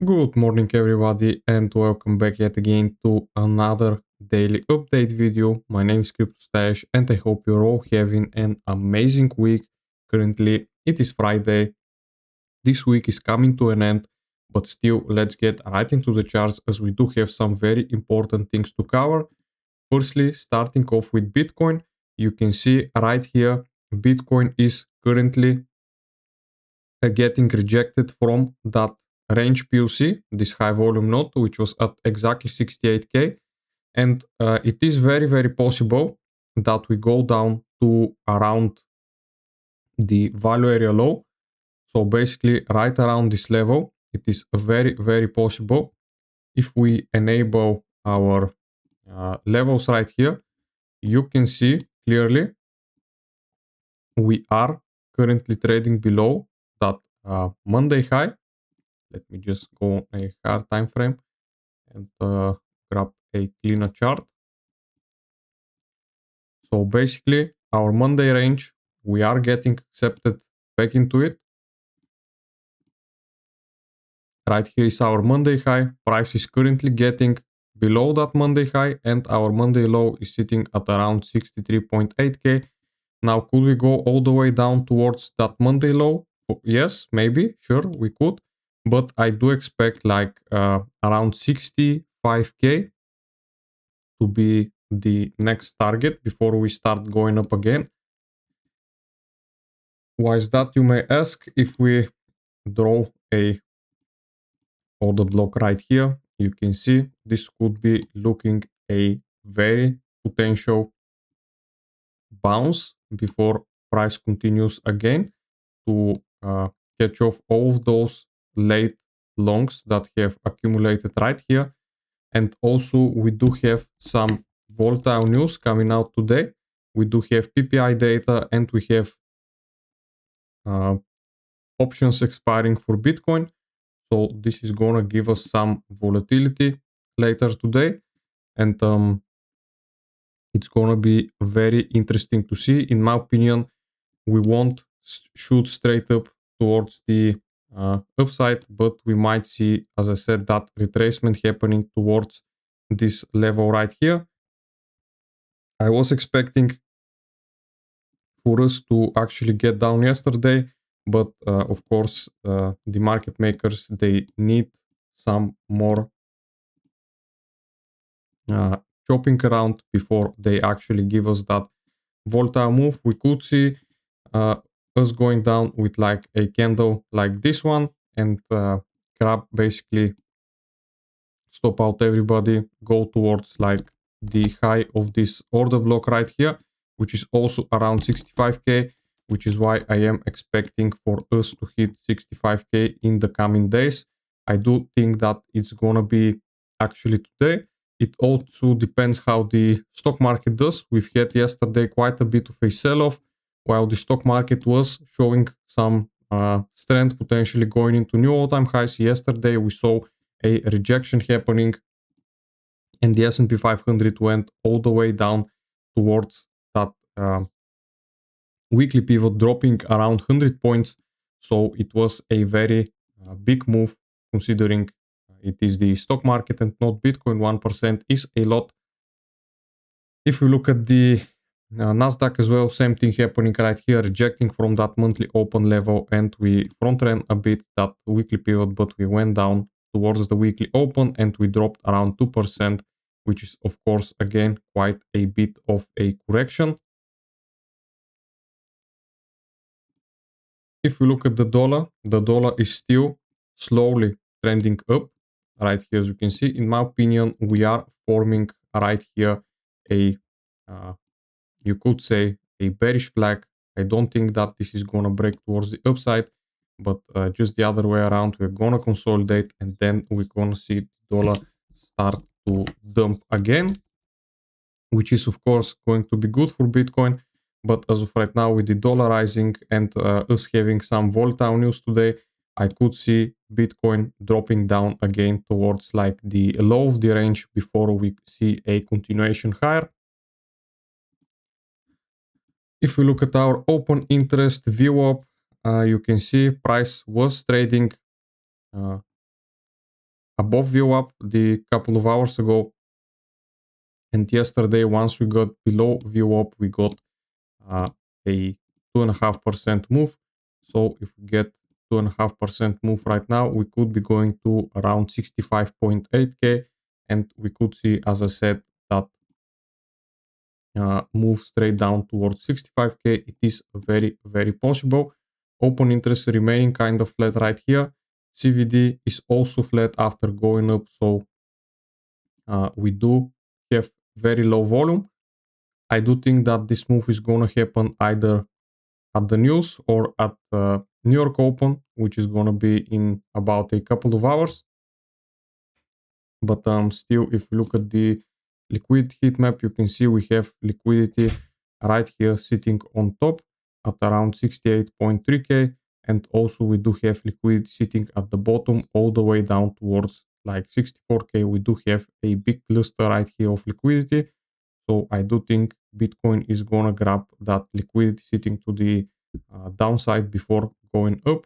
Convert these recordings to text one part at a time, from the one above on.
Good morning everybody and welcome back yet again to another daily update video. My name is CryptoStash and I hope you're all having an amazing week. Currently it is Friday. This week is coming to an end, but still let's get right into the charts as we do have some very important things to cover. Firstly, starting off with Bitcoin, you can see right here Bitcoin is currently getting rejected from that range POC, this high volume node, which was at exactly 68k. And it is very, very possible that we go down to around the value area low. So basically right around this level, it is very, very possible if we enable our levels right here. You can see clearly we are currently trading below that Monday high. Let me just go on a hard time frame and grab a cleaner chart. So basically our Monday range, we are getting accepted back into it. Right here is our Monday high. Price is currently getting below that Monday high and our Monday low is sitting at around 63.8k. Now could we go all the way down towards that Monday low? Yes, maybe, sure, we could. But I do expect like around 65k to be the next target before we start going up again. Why is that, you may ask? If we draw a order block right here, you can see this could be looking a very potential bounce before price continues again to catch off all of those late longs that have accumulated right here. And also we do have some volatile news coming out today. We do have PPI data and we have options expiring for Bitcoin. So this is gonna give us some volatility later today. And it's gonna be very interesting to see. In my opinion, we won't shoot straight up towards the upside, but we might see, as I said, that retracement happening towards this level right here. I was expecting for us to actually get down yesterday, but of course the market makers, they need some more chopping around before they actually give us that volatile move. We could see us going down with like a candle like this one and grab, basically stop out everybody, go towards like the high of this order block right here, which is also around 65k, which is why I am expecting for us to hit 65k in the coming days. I do think that it's gonna be actually today. It also depends how the stock market does. We've had yesterday quite a bit of a sell-off, while the stock market was showing some strength, potentially going into new all-time highs. Yesterday we saw a rejection happening and the S&P 500 went all the way down towards that weekly pivot, dropping around 100 points. So it was a very big move, considering it is the stock market and not Bitcoin. 1% is a lot. If we look at the Nasdaq as well, same thing happening right here, rejecting from that monthly open level, and we front ran a bit that weekly pivot, but we went down towards the weekly open and we dropped around 2%, which is of course again quite a bit of a correction. If we look at the dollar is still slowly trending up right here. As you can see, in my opinion, we are forming right here a you could say a bearish flag. I don't think that this is gonna break towards the upside, but just the other way around. We're gonna consolidate and then we're gonna see the dollar start to dump again, which is of course going to be good for Bitcoin. But as of right now, with the dollar rising and us having some volatile news today, I could see Bitcoin dropping down again towards like the low of the range before we see a continuation higher. If we look at our open interest VWAP, you can see price was trading above VWAP the couple of hours ago. And yesterday, once we got below VWAP, we got a 2.5% move. So if we get 2.5% move right now, we could be going to around 65.8k, and we could see, as I said, that move straight down towards 65k. It is very, very possible. Open interest remaining kind of flat right here. CVD is also flat after going up, so we do have very low volume. I do think that this move is gonna happen either at the news or at New York Open, which is gonna be in about a couple of hours. But still, if you look at the liquidity heat map, you can see we have liquidity right here sitting on top at around 68.3k, and also we do have liquidity sitting at the bottom all the way down towards like 64k. We do have a big cluster right here of liquidity. So I do think Bitcoin is gonna grab that liquidity sitting to the downside before going up.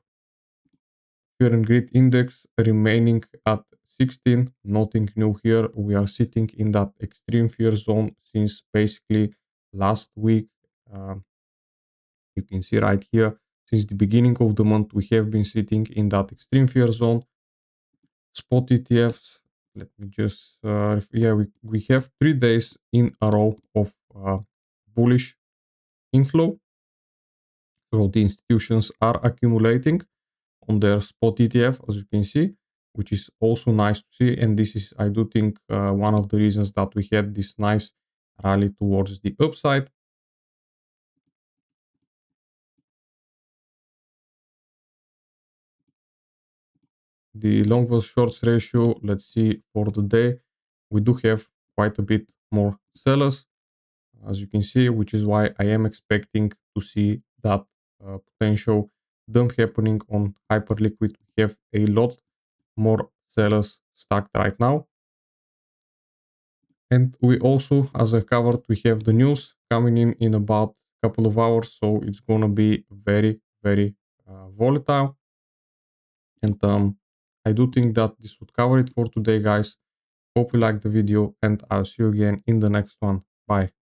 Fear and Greed Index remaining at 16. Nothing new here. We are sitting in that extreme fear zone since basically last week. You can see right here, since the beginning of the month, we have been sitting in that extreme fear zone. Spot ETFs. Let me just, yeah, we have 3 days in a row of bullish inflow. So the institutions are accumulating on their spot ETF, as you can see, which is also nice to see. And this is, I do think, one of the reasons that we had this nice rally towards the upside. The long versus shorts ratio, let's see for the day, we do have quite a bit more sellers, as you can see, which is why I am expecting to see that potential dump happening on Hyperliquid. We have a lot more sellers stacked right now. And we also, as I covered, we have the news coming in about a couple of hours. So it's going to be very, very volatile. And I do think that this would cover it for today, guys. Hope you liked the video, and I'll see you again in the next one. Bye.